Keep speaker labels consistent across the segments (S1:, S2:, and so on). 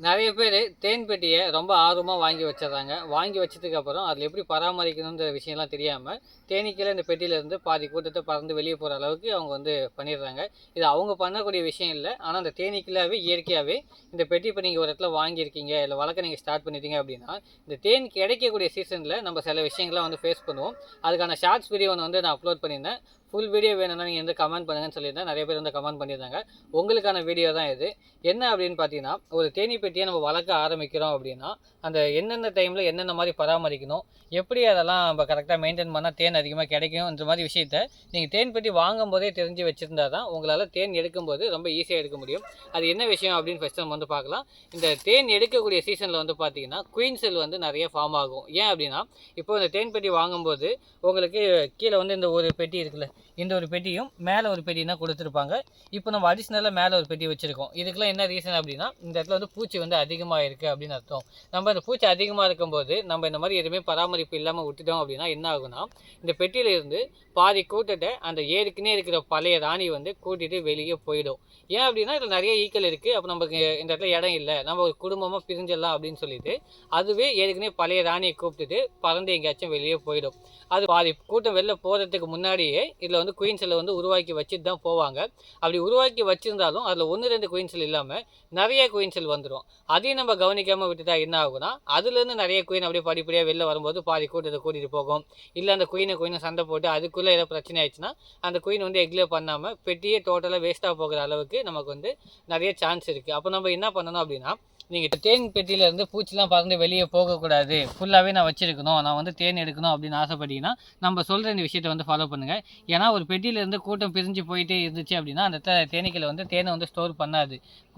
S1: நிறைய பேர் தேன் பெட்டியை ரொம்ப ஆர்வமாக வாங்கி வச்சிடறாங்க. வாங்கி வச்சதுக்கப்புறம் அதில் எப்படி பராமரிக்கணுன்ற விஷயம்லாம் தெரியாமல் தேனீக்களை இந்த பெட்டியிலேருந்து பாதி கூட்டத்தை பறந்து வெளியே போகிற அளவுக்கு அவங்க பண்ணிடுறாங்க. இது அவங்க பண்ணக்கூடிய விஷயம் இல்லை. ஆனால் அந்த தேனீக்களாகவே இயற்கையாகவே இந்த பெட்டி இப்போ நீங்கள் ஒரு இடத்துல வாங்கியிருக்கீங்க, இல்லை வளர்க்க நீங்கள் ஸ்டார்ட் பண்ணிட்டீங்க அப்படின்னா, இந்த தேன் கிடைக்கக்கூடிய சீசனில் நம்ம சில விஷயங்கள்லாம் ஃபேஸ் பண்ணுவோம். அதுக்கான ஷார்ட்ஸ் வீடியோ நான் அப்லோட் பண்ணியிருந்தேன். ஃபுல் வீடியோ வேணும்னா நீங்கள் கமெண்ட் பண்ணுங்கன்னு சொல்லியிருந்தேன். நிறைய பேர் கமெண்ட் பண்ணியிருந்தாங்க. உங்களுக்கான வீடியோ தான் இது. என்ன அப்படின்னு பார்த்தீங்கன்னா, ஒரு தேனீ பெட்டியை நம்ம வளர்க்க ஆரம்பிக்கிறோம் அப்படின்னா, அந்த என்னென்ன டைமில் என்னென்ன மாதிரி பராமரிக்கணும், எப்படி அதெல்லாம் நம்ம கரெக்டாக மெயின்டைன் பண்ணால் தேன் அதிகமாக கிடைக்கும்ன்ற மாதிரி விஷயத்த நீங்கள் தேன் பெட்டி வாங்கும் போதே தெரிஞ்சு வச்சுருந்தா தான் உங்களால் தேன் எடுக்கும்போது ரொம்ப ஈஸியாக எடுக்க முடியும். அது என்ன விஷயம் அப்படின்னு ஃபஸ்ட்டு நம்ம பார்க்கலாம். இந்த தேன் எடுக்கக்கூடிய சீசனில் பார்த்தீங்கன்னா குயின் செல் நிறைய ஃபார்ம் ஆகும். ஏன் அப்படின்னா, இப்போ இந்த தேன் பெட்டி வாங்கும்போது உங்களுக்கு கீழே இந்த ஒரு பெட்டி இருக்குல்ல, இந்த ஒரு பெட்டியும் மேலே ஒரு பெட்டி தான் கொடுத்துருப்பாங்க. இப்போ நம்ம அடிஷ்னலாக மேலே ஒரு பெட்டி வச்சுருக்கோம். இதுக்கெல்லாம் என்ன ரீசன் அப்படின்னா, இந்த இடத்துல பூச்சி அதிகமாக இருக்குது அப்படின்னு அர்த்தம். நம்ம இந்த பூச்சி அதிகமாக இருக்கும்போது நம்ம இந்த மாதிரி எதுவுமே பராமரிப்பு இல்லாமல் விட்டுட்டோம் அப்படின்னா என்ன ஆகுனா, இந்த பெட்டியில இருந்து பாதி கூட்டத்தை அந்த ஏற்கனவே இருக்கிற பழைய ராணி கூட்டிகிட்டு வெளியே போயிடும். ஏன் அப்படின்னா, இதில் நிறைய ஈக்கள் இருக்குது. அப்போ நமக்கு இந்த இடத்துல இடம் இல்லை, நம்ம ஒரு குடும்பமாக பிரிஞ்சிடலாம் அப்படின்னு சொல்லிட்டு அதுவே ஏற்கனவே பழைய ராணியை கூப்பிட்டுட்டு பறந்து எங்கேயாச்சும் வெளியே போயிடும். அது பாதி கூட்டம் வெளில போகிறதுக்கு முன்னாடியே இதில் குயின் செல்லை உருவாக்கி வச்சுட்டு தான் போவாங்க. அப்படி உருவாக்கி வச்சுருந்தாலும் அதில் 1-2 குயின் செல் இல்லாமல் நிறைய குயின் செல் வந்துடும். அதையும் நம்ம கவனிக்காமல் விட்டுட்டா என்ன ஆகுனா, அதுலேருந்து நிறைய குயின் அப்படியே படிப்படியாக வெளில வரும்போது பாதி கூட்டத்தை கூட்டிகிட்டு போகும். இல்லை அந்த குயினை சண்டை போட்டு அதுக்குள்ளே ஏதோ பிரச்சனை ஆயிடுச்சுன்னா அந்த குயின் எக்லே பண்ணாமல் பெட்டியே டோட்டலாக வேஸ்ட்டாக போகிற அளவுக்கு நமக்கு நிறைய சான்ஸ் இருக்குது. அப்போ நம்ம என்ன பண்ணணும் அப்படின்னா, நீங்கள் தேன் பெட்டியிலேருந்து பூச்சிலாம் பறந்து வெளியே போகக்கூடாது, ஃபுல்லாகவே நான் வச்சுருக்கணும், நான் தேன் எடுக்கணும் அப்படின்னு ஆசைப்பட்டீங்கன்னா நம்ம சொல்கிற இந்த விஷயத்தை ஃபாலோ பண்ணுங்கள். ஏன்னா ஒரு பெட்டியிலேருந்து கூட்டம் பிரிஞ்சு போயிட்டே இருந்துச்சு அப்படின்னா அந்த தேனீக்களை தேனை ஸ்டோர் பண்ணாது.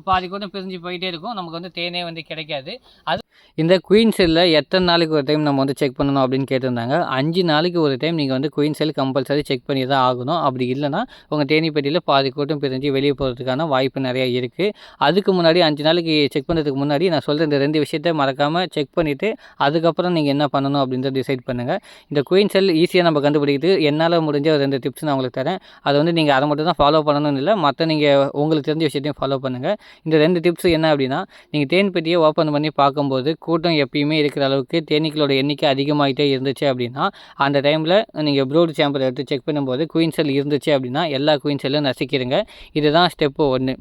S1: பாதி கூட்டம் பிரிஞ்சு போயிட்டே இருக்கும், நமக்கு தேனே கிடைக்காது. அது இந்த குயின் செல்லில் எத்தனை நாளைக்கு ஒரு டைம் நம்ம செக் பண்ணணும் அப்படின்னு கேட்டிருந்தாங்க. 5 நாளைக்கு ஒரு டைம் நீங்கள் குயின் செல் கம்பல்சரி செக் பண்ணி தான் ஆகணும். அப்படி இல்லைனா உங்கள் தேனீ பெட்டியில் பாதி கூட்டம் பிரிஞ்சு வெளியே போகிறதுக்கான வாய்ப்பு நிறையா இருக்குது. அதுக்கு முன்னாடி 5 நாளைக்கு செக் பண்ணுறதுக்கு முன்னாடி நான் சொல்கிற இந்த 2 விஷயத்தை மறக்காமல் செக் பண்ணிவிட்டு அதுக்கப்புறம் நீங்கள் என்ன பண்ணணும் அப்படின்றத டிசைட் பண்ணுங்கள். இந்த குயின் செல் ஈஸியாக நம்ம கண்டுபிடிக்கிறது என்னால் முடிஞ்ச ஒரு 2 டிப்ஸ் நான் உங்களுக்கு தரேன். அதை நீங்கள் அதை மட்டும் தான் ஃபாலோ பண்ணணும்னு இல்லை, மற்ற நீங்கள் உங்களுக்கு தெரிஞ்ச விஷயத்தையும் ஃபாலோ பண்ணுங்கள். இந்த 2 டிப்ஸ் என்ன அப்படின்னா, நீங்கள் தேன் பெட்டியை ஓப்பன் பண்ணி பார்க்கும்போது கூட்டம் எப்பயுமே இருக்கிற அளவுக்கு தேனீக்களோட எண்ணிக்கை அதிகமாகிட்டே இருந்துச்சு அப்படின்னா, அந்த டைமில் நீங்கள் ப்ரூட் சாம்பிள் எடுத்து செக் பண்ணும்போது குயின் செல் இருந்துச்சு அப்படின்னா எல்லா குயின் செல்லும் நசிக்கிடுங்க. இதுதான் ஸ்டெப்பு 1.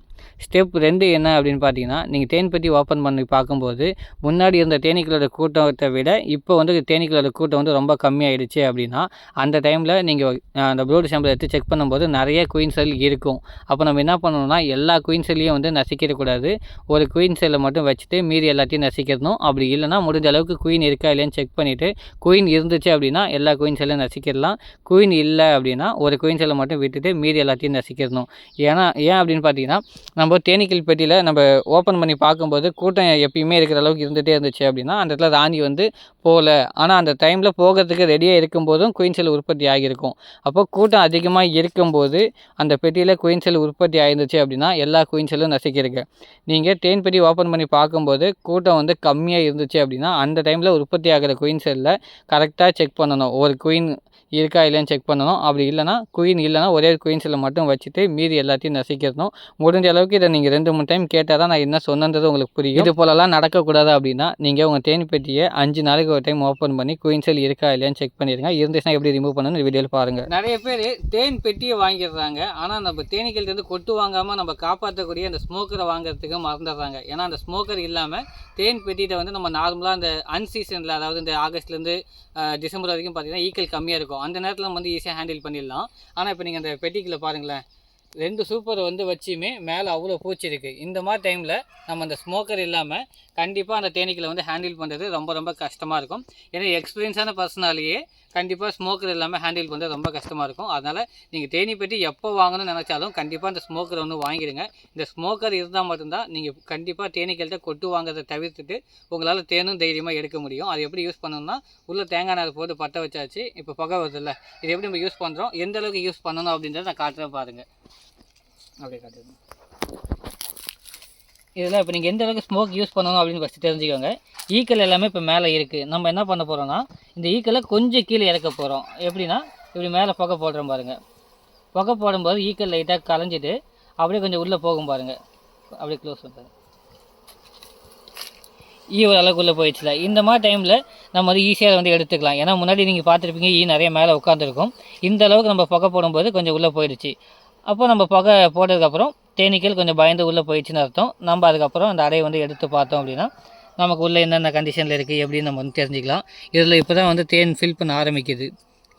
S1: ஸ்டெப் 2 என்ன அப்படின்னு பார்த்தீங்கன்னா, நீங்கள் தேன் பெட்டி ஓப்பன் பண்ணி பார்க்கும்போது முன்னாடி இருந்த தேனீக்களோட கூட்டத்தை விட இப்போ தேனீக்களோட கூட்டம் ரொம்ப கம்மியாயிடுச்சு அப்படின்னா, அந்த டைமில் நீங்கள் அந்த ப்ளூட் சாம்பிள் எடுத்து செக் பண்ணும்போது நிறைய குயின் செல் இருக்கும். அப்போ நம்ம என்ன பண்ணணும்னா, எல்லா குயின் செல்லையும் நசிக்கிடக்கூடாது. ஒரு குயின் செல்லை மட்டும் வச்சுட்டு மீதி எல்லாத்தையும் நசிக்கிறணும். அப்படி இல்லைனா முடிஞ்ச அளவுக்கு குயின் இருக்கா இல்லையான்னு செக் பண்ணிவிட்டு, குயின் இருந்துச்சு அப்படின்னா எல்லா குயின் செல்லையும் நசிக்கிடலாம். குயின் இல்லை அப்படின்னா ஒரு குயின் செல்லை மட்டும் விட்டுட்டு மீதி எல்லாத்தையும் நசிக்கிறணும். ஏன் அப்படின்னு பார்த்தீங்கன்னா, நம்ம தேனீக்கள் பெட்டியில் நம்ம ஓப்பன் பண்ணி பார்க்கும்போது கூட்டம் எப்பயுமே இருக்கிற அளவுக்கு இருந்துகிட்டே இருந்துச்சு அப்படின்னா அந்த இடத்துல ராணி போகல. ஆனால் அந்த டைமில் போகிறதுக்கு ரெடியாக இருக்கும்போதும் குயின் செல் உற்பத்தி ஆகியிருக்கும். அப்போ கூட்டம் அதிகமாக இருக்கும்போது அந்த பெட்டியில் குயின் செல் உற்பத்தி ஆகிருந்துச்சு அப்படின்னா எல்லா குயின் செல்லும் நசிக்கிருக்கு. நீங்கள் தேன் பெட்டி ஓப்பன் பண்ணி பார்க்கும்போது கூட்டம் கம்மியாக இருந்துச்சு அப்படின்னா அந்த டைமில் உற்பத்தி ஆகிற குயின் செல்லை கரெக்டாக செக் பண்ணணும். ஒரு குயின் இருக்கா இல்லையான்னு செக் பண்ணணும். அப்படி இல்லைனா குயின் இல்லைனா ஒரே ஒரு குயின் செல்லை மட்டும் வச்சுட்டு மீதி எல்லாத்தையும் நசிக்கிறணும். முடிஞ்ச அளவுக்கு இதை நீங்கள் 2-3 டைம் கேட்டால் தான் நான் என்ன சொன்னது உங்களுக்கு புரியும். இது போலலாம் நடக்கக்கூடாது அப்படின்னா நீங்கள் உங்கள் தேன் பெட்டியை 5 நாளைக்கு ஒரு டைம் ஓப்பன் பண்ணி குயின் செல் இருக்கா இல்லையான்னு செக் பண்ணிடுங்க. இருந்துச்சுன்னா எப்படி ரிமூவ் பண்ணணும்னு வீடியோவில் பாருங்கள். நிறைய பேர் தேன் பெட்டியை வாங்கிடுறாங்க, ஆனால் நம்ம தேனீக்கள்கிட்ட கொட்டு வாங்காமல் நம்ம காப்பாற்றக்கூடிய அந்த ஸ்மோக்கரை வாங்குறதுக்கு மறந்துடுறாங்க. ஏன்னா அந்த ஸ்மோக்கர் இல்லாமல் தேன் பெட்டிகிட்ட நம்ம நார்மலாக அந்த அன்சீசனில், அதாவது இந்த ஆகஸ்ட்லேருந்து டிசம்பர் வரைக்கும் பார்த்தீங்கன்னா ஈக்கள் கம்மியாக இருக்கும். அந்த நேரத்தில் நம்ம ஈஸியாக ஹேண்டில் பண்ணிடலாம். ஆனால் இப்போ நீங்கள் அந்த பெட்டிக்குள்ளே பாருங்களேன், 2 சூப்பரை வச்சுமே மேலே அவ்வளோ பூச்சி இருக்குது. இந்த மாதிரி டைமில் நம்ம அந்த ஸ்மோக்கர் இல்லாமல் கண்டிப்பாக அந்த தேனீக்களை ஹேண்டில் பண்ணுறது ரொம்ப ரொம்ப கஷ்டமாக இருக்கும். ஏன்னா எக்ஸ்பீரியன்ஸான பர்சனாலேயே கண்டிப்பாக ஸ்மோக்கர் இல்லாமல் ஹேண்டில் பண்ணுறது ரொம்ப கஷ்டமாக இருக்கும். அதனால் நீங்கள் தேனீ பெட்டி எப்போ வாங்கணும்னு நினச்சாலும் கண்டிப்பாக அந்த ஸ்மோக்கரை வாங்கிடுங்க. இந்த ஸ்மோக்கர் இருந்தால் மட்டும்தான் நீங்கள் கண்டிப்பாக தேனீக்கள்கிட்ட கொட்டு வாங்குறதை தவிர்த்துட்டு உங்களால் தேனும் தைரியமாக எடுக்க முடியும். அது எப்படி யூஸ் பண்ணணும்னா, உள்ள தேங்காய் நார் போட்டு பற்ற வச்சாச்சு, இப்போ புகை வருதுல்ல, இது எப்படி நம்ம யூஸ் பண்ணுறோம், எந்த அளவுக்கு யூஸ் பண்ணணும் அப்படின்றத நான் காட்டுறேன் பாருங்கள். அப்படியே காட்டுங்க. இதில் இப்போ நீங்கள் எந்த அளவுக்கு ஸ்மோக் யூஸ் பண்ணணும் அப்படின்னு ஃபஸ்ட்டு தெரிஞ்சுக்கோங்க. ஈக்கள் எல்லாமே இப்போ மேலே இருக்குது. நம்ம என்ன பண்ண போகிறோம்னா, இந்த ஈக்களை கொஞ்சம் கீழே இறக்க போகிறோம். எப்படின்னா, இப்படி மேலே புகை போடுறோம் பாருங்கள். புகை போடும்போது ஈக்கள் லைட்டாக கலைஞ்சிட்டு அப்படியே கொஞ்சம் உள்ளே போகும் பாருங்கள். அப்படியே க்ளோஸ் பண்ணுறது. ஓரளவுக்குள்ளே போயிடுச்சுல. இந்த மாதிரி டைமில் நம்ம வந்து ஈஸியாக வந்து எடுத்துக்கலாம். ஏன்னா முன்னாடி நீங்கள் பார்த்துருப்பீங்க நிறைய மேலே உட்காந்துருக்கும். இந்த அளவுக்கு நம்ம புகை போடும்போது கொஞ்சம் உள்ளே போயிடுச்சு. அப்போ நம்ம புகை போட்டதுக்கப்புறம் தேனீக்கள் கொஞ்சம் பயந்து உள்ளே போயிடுச்சுன்னு அர்த்தம். நம்ம அதுக்கப்புறம் அந்த அறையை வந்து எடுத்து பார்த்தோம் அப்படின்னா நமக்கு உள்ளே என்னென்ன கண்டிஷனில் இருக்குது எப்படின்னு நம்ம வந்து தெரிஞ்சுக்கலாம். இதில் இப்போ தான் வந்து தேன் ஃபில் பண்ண ஆரம்பிக்குது.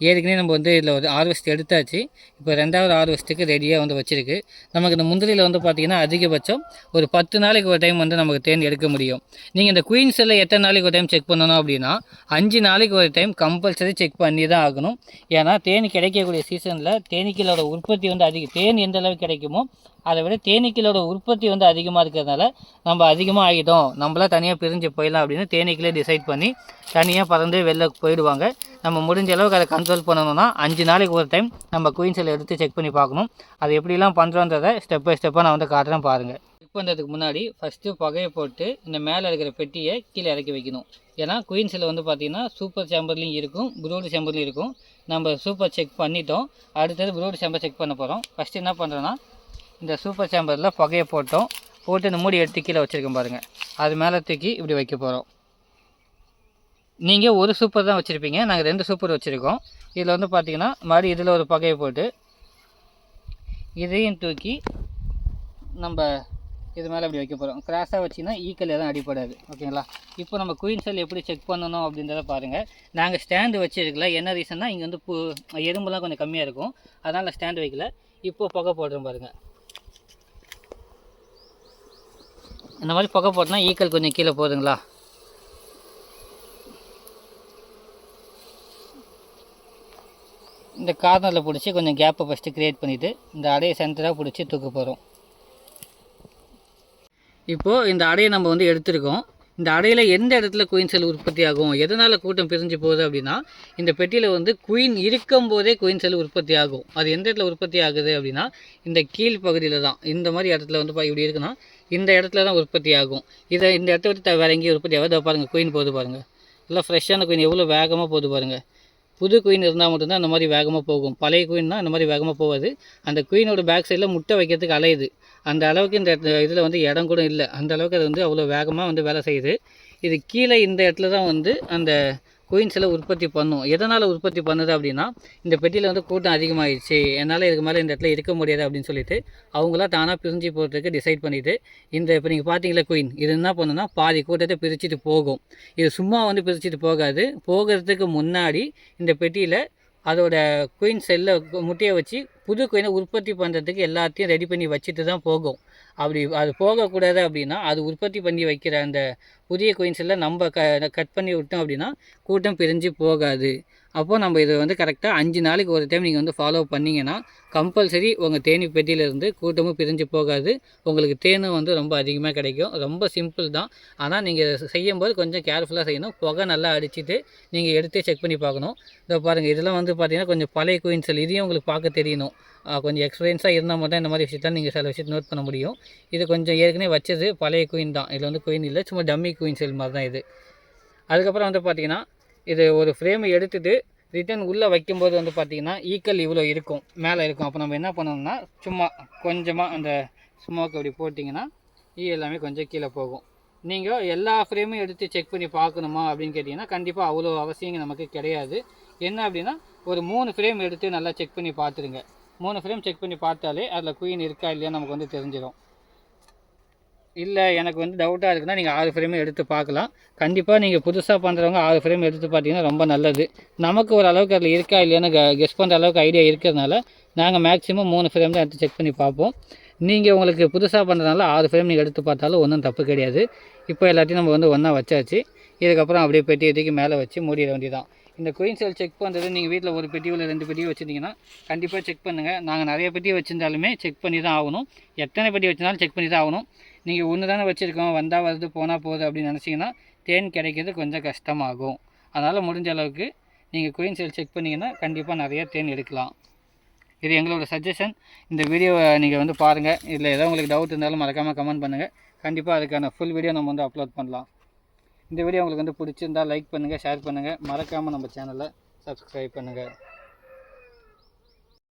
S1: ஏற்கனவே நம்ம வந்து இதில் ஒரு ஹார்வெஸ்ட் எடுத்தாச்சு. இப்போ 2வது ஹார்வெஸ்ட்டுக்கு ரெடியாக வந்து வச்சுருக்கு. நமக்கு இந்த முந்திரியில் வந்து பார்த்திங்கன்னா அதிகபட்சம் ஒரு 10 நாளைக்கு ஒரு டைம் வந்து நமக்கு தேன் எடுக்க முடியும். நீங்கள் இந்த குயின் செல்லை எத்தனை நாளைக்கு ஒரு டைம் செக் பண்ணணும் அப்படின்னா 5 நாளைக்கு ஒரு டைம் கம்பல்சரி செக் பண்ணி தான் ஆகணும். ஏன்னா தேன் கிடைக்கக்கூடிய சீசனில் தேனீக்களோட உற்பத்தி வந்து தேன் எந்த அளவுக்கு கிடைக்குமோ அதை விட தேனீக்களோட உற்பத்தி வந்து அதிகமாக இருக்கிறதுனால நம்ம அதிகமாக ஆகிட்டோம், நம்மளாம் தனியாக பிரிஞ்சு போயிடலாம் அப்படின்னு தேனீக்களே டிசைட் பண்ணி தனியாக பறந்து வெளில போயிடுவாங்க. நம்ம முடிஞ்ச அளவுக்கு அதை கண்ட்ரோல் பண்ணணும்னா 5 நாளைக்கு ஒரு டைம் நம்ம குயின் செல்லை எடுத்து செக் பண்ணி பார்க்கணும். அது எப்படிலாம் பண்ணுறோன்றதை ஸ்டெப் பை ஸ்டெப்பாக நான் வந்து காட்டுறேன் பாருங்கள். செக் பண்ணுறதுக்கு முன்னாடி ஃபஸ்ட்டு புகையை போட்டு இந்த மேலே இருக்கிற பெட்டியை கீழே இறக்கி வைக்கணும். ஏன்னா குயின் செல்லை வந்து பார்த்திங்கன்னா சூப்பர் சேம்பர்லேயும் இருக்கும், ப்ரூடு சேம்பர்லேயும் இருக்கும். நம்ம சூப்பர் செக் பண்ணிட்டோம், அடுத்தது ப்ரூடு சேம்பர் செக் பண்ண போகிறோம். ஃபஸ்ட்டு என்ன பண்ணுறோன்னா இந்த சூப்பர் சேம்பரில் புகையை போட்டு இந்த மூடி எடுத்து கீழே வச்சுருக்கோம் பாருங்கள். அது மேலே தூக்கி இப்படி வைக்க போகிறோம். நீங்கள் ஒரு சூப்பர் தான் வச்சுருப்பீங்க, நாங்கள் 2 சூப்பர் வச்சுருக்கோம். இதில் வந்து பார்த்திங்கன்னா மறுபடியும் இதில் ஒரு புகையை போட்டு இதையும் தூக்கி நம்ம இது மேலே இப்படி வைக்க போகிறோம். கிராஸாக வச்சிங்கன்னா ஈக்கள் எதுவும் அடிப்படாது. ஓகேங்களா? இப்போ நம்ம குயின் செல் எப்படி செக் பண்ணணும் அப்படின்றத பாருங்கள். நாங்கள் ஸ்டாண்டு வச்சுருக்கல. என்ன ரீசன்னா இங்கே வந்து எறும்புலாம் கொஞ்சம் கம்மியாக இருக்கும், அதனால் ஸ்டாண்டு வைக்கல. இப்போது புகை போடுறோம் பாருங்கள். இந்த மாதிரி புகை போட்டோன்னா ஈக்கள் கொஞ்சம் கீழே போகுதுங்களா? இந்த கார்னரில் பிடிச்சி கொஞ்சம் கேப்பை ஃபஸ்ட்டு க்ரியேட் பண்ணிவிட்டு இந்த அடையை சென்டராக பிடிச்சி தூக்க போகிறோம். இப்போது இந்த அடையை நம்ம வந்து எடுத்துருக்கோம். இந்த அடையில் எந்த இடத்துல குயின் செல் உற்பத்தி ஆகும், எதனால் கூட்டம் பிரிஞ்சு போகுது அப்படின்னா இந்த பெட்டியில் வந்து குயின் இருக்கும்போதே குயின் செல் உற்பத்தி ஆகும். அது எந்த இடத்துல உற்பத்தி ஆகுது அப்படின்னா இந்த கீழ் பகுதியில் தான். இந்த மாதிரி இடத்துல வந்து இப்படி இருக்குன்னா இந்த இடத்துல தான் உற்பத்தி ஆகும். இந்த இடத்த விட்டு வேறு எங்கேயும் உற்பத்தி ஆகாது. பாருங்கள் குயின் போகுது பாருங்கள், எல்லாம் ஃப்ரெஷ்ஷான குயின் எவ்வளோ வேகமாக போகுது பாருங்கள். புது குயின் இருந்தால் மட்டும்தான் அந்த மாதிரி வேகமாக போகும். பழைய குயின்னா அந்த மாதிரி வேகமாக போகாது. அந்த குயினோட பேக் சைடில் முட்டை வைக்கிறதுக்கு அலையுது. அந்த அளவுக்கு இந்த இதில் வந்து இடம் கூட இல்லை. அந்த அளவுக்கு அது வந்து அவ்வளோ வேகமாக வந்து வேலை செய்யுது. இது கீழே இந்த இடத்துல தான் வந்து அந்த குயின் செல்லை உற்பத்தி பண்ணும். எதனால் உற்பத்தி பண்ணுது அப்படின்னா இந்த பெட்டியில் வந்து கூட்டம் அதிகமாகிடுச்சு, என்னால் இதுக்கு மேலே இந்த இடத்துல இருக்க முடியாது அப்படின்னு சொல்லிட்டு அவங்களாம் தானாக பிரிஞ்சு போகிறதுக்கு டிசைட் பண்ணிவிட்டு இப்போ நீங்கள் பார்த்தீங்களா குயின் இது என்ன பண்ணுன்னா பாதி கூட்டத்தை பிரிச்சுட்டு போகும். இது சும்மா வந்து பிரிச்சுட்டு போகாது. போகிறதுக்கு முன்னாடி இந்த பெட்டியில் அதோட குயின் செல்லை முட்டையை வச்சு புது குயினை உற்பத்தி பண்ணுறதுக்கு எல்லாத்தையும் ரெடி பண்ணி வச்சுட்டு தான் போகும். அப்படி அது போகக்கூடாது அப்படின்னா அது உற்பத்தி பண்ணி வைக்கிற அந்த புதிய குயின் செல்லை நம்ம கட் பண்ணி விட்டோம் அப்படின்னா கூட்டம் பிரிஞ்சு போகாது. அப்போது நம்ம இதை வந்து கரெக்டாக 5 நாளைக்கு ஒரு டைம் நீங்கள் வந்து ஃபாலோ பண்ணிங்கன்னா கம்பல்சரி உங்கள் தேனி பெட்டியிலேருந்து கூட்டமும் பிரிஞ்சு போகாது. உங்களுக்கு தேனும் வந்து ரொம்ப அதிகமாக கிடைக்கும். ரொம்ப சிம்பிள் தான். ஆனால் நீங்கள் செய்யும்போது கொஞ்சம் கேர்ஃபுல்லாக செய்யணும். புகை நல்லா அடிச்சுட்டு நீங்கள் எடுத்து செக் பண்ணி பார்க்கணும். இதை பாருங்கள், இதெல்லாம் வந்து பார்த்திங்கன்னா கொஞ்சம் பழைய குயின் செல். இதையும் உங்களுக்கு பார்க்க தெரியணும். கொஞ்சம் எக்ஸ்பீரியன்ஸாக இருந்தால் மட்டும் இந்த மாதிரி விஷயத்தான் நீங்கள் சில விஷயத்தை நோட் பண்ண முடியும். இது கொஞ்சம் ஏற்கனவே வச்சது பழைய குயின் தான். இதில் வந்து குயின் இல்லை, சும்மா டம்மி குயின் செல் மாதிரி தான் இது. அதுக்கப்புறம் வந்து பார்த்திங்கன்னா இது ஒரு ஃப்ரேமை எடுத்துகிட்டு ரிட்டன் உள்ளே வைக்கும்போது வந்து பார்த்திங்கன்னா ஈக்கள் இவ்வளோ இருக்கும், மேலே இருக்கும். அப்போ நம்ம என்ன பண்ணணும்னா சும்மா கொஞ்சமாக அந்த ஸ்மோக் அப்படி போட்டிங்கன்னா எல்லாமே கொஞ்சம் கீழே போகும். நீங்கள் எல்லா ஃப்ரேமும் எடுத்து செக் பண்ணி பார்க்கணுமா அப்படின்னு கேட்டிங்கன்னா கண்டிப்பாக அவ்வளோ அவசியம் நமக்கு கிடையாது. என்ன அப்படின்னா ஒரு 3 ஃப்ரேம் எடுத்து நல்லா செக் பண்ணி பார்த்துருங்க. 3 ஃப்ரேம் செக் பண்ணி பார்த்தாலே அதில் குயின் இருக்கா இல்லையா நமக்கு வந்து தெரிஞ்சிடும். இல்லை எனக்கு வந்து டவுட்டாக இருக்குன்னா நீங்கள் 6 ஃப்ரேமே எடுத்து பார்க்கலாம். கண்டிப்பாக நீங்கள் புதுசாக பண்ணுறவங்க 6 ஃப்ரேம் எடுத்து பார்த்தீங்கன்னா ரொம்ப நல்லது. நமக்கு ஒரு அளவுக்கு அதில் இருக்கா இல்லையான்னு கெஸ் பண்ணுற அளவுக்கு ஐடியா இருக்கிறதுனால நாங்கள் மேக்ஸிமம் 3 ஃப்ரேம் தான் எடுத்து செக் பண்ணி பார்ப்போம். நீங்கள் உங்களுக்கு புதுசாக பண்ணுறதுனால 6 ஃப்ரேம் நீங்கள் எடுத்து பார்த்தாலும் ஒன்றும் தப்பு கிடையாது. இப்போ எல்லாத்தையும் நம்ம வந்து ஒன்றா வச்சாச்சு. இதுக்கப்புறம் அப்படியே பெட்டி எதுக்கு மேலே வச்சு மூடிட வேண்டியதான். இந்த குயின் செல் செக் பண்ணுறது நீங்கள் வீட்டில் ஒரு பெட்டியோ இல்லை 2 பெட்டியோ வச்சுருந்தீங்கன்னா கண்டிப்பாக செக் பண்ணுங்கள். நாங்கள் நிறைய பெட்டி வச்சுருந்தாலுமே செக் பண்ணி தான் ஆகணும். எத்தனை பெட்டி வச்சுருந்தாலும் செக் பண்ணி தான் ஆகணும். நீங்கள் ஒன்று தானே வச்சுருக்கோம், வந்தால் வருது போனால் போகுது அப்படின்னு நினச்சிங்கன்னா தேன் கிடைக்கிறது கொஞ்சம் கஷ்டமாகும். அதனால் முடிஞ்ச அளவுக்கு நீங்கள் குயின் செல் செக் பண்ணிங்கன்னா கண்டிப்பாக நிறைய தேன் எடுக்கலாம். இது எங்களோட சஜஷன். இந்த வீடியோவை நீங்கள் வந்து பாருங்கள். இதில் ஏதோ உங்களுக்கு டவுட் இருந்தாலும் மறக்காமல் கமெண்ட் பண்ணுங்கள். கண்டிப்பாக அதுக்கான ஃபுல் வீடியோ நம்ம வந்து அப்லோட் பண்ணலாம். இந்த வீடியோ உங்களுக்கு வந்து பிடிச்சிருந்தால் லைக் பண்ணுங்கள், ஷேர் பண்ணுங்கள். மறக்காமல் நம்ம சேனலை சப்ஸ்கிரைப் பண்ணுங்கள்.